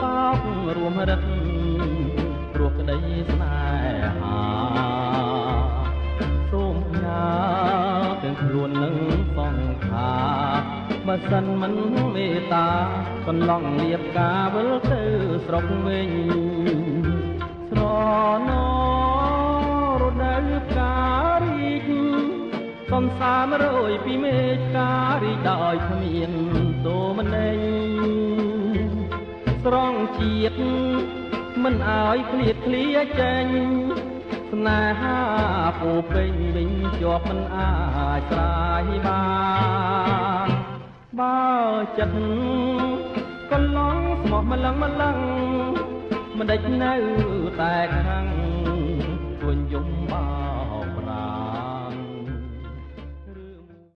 សោករួមរឹកព្រោះក្តីស្នេហាសូមញ៉ាទាំងខ្លួននឹងសង្ខារបើសិនមិនមេត្តាកន្លងលៀបការវិលទៅស្រុកវិញស្រណរដូវផ្ការីកសំសាមរយពីមេឃការរីកដោយគ្មានទោមន័យស្រង់ជាតិមិនអើយឃ្លាតឃ្លាចេញស្នេហាពូពេញវិញជាប់មិនអាចស្រាយបានបើចិត្តកន្លងស្មោះម្លឹងមិនដេចនៅតែខាង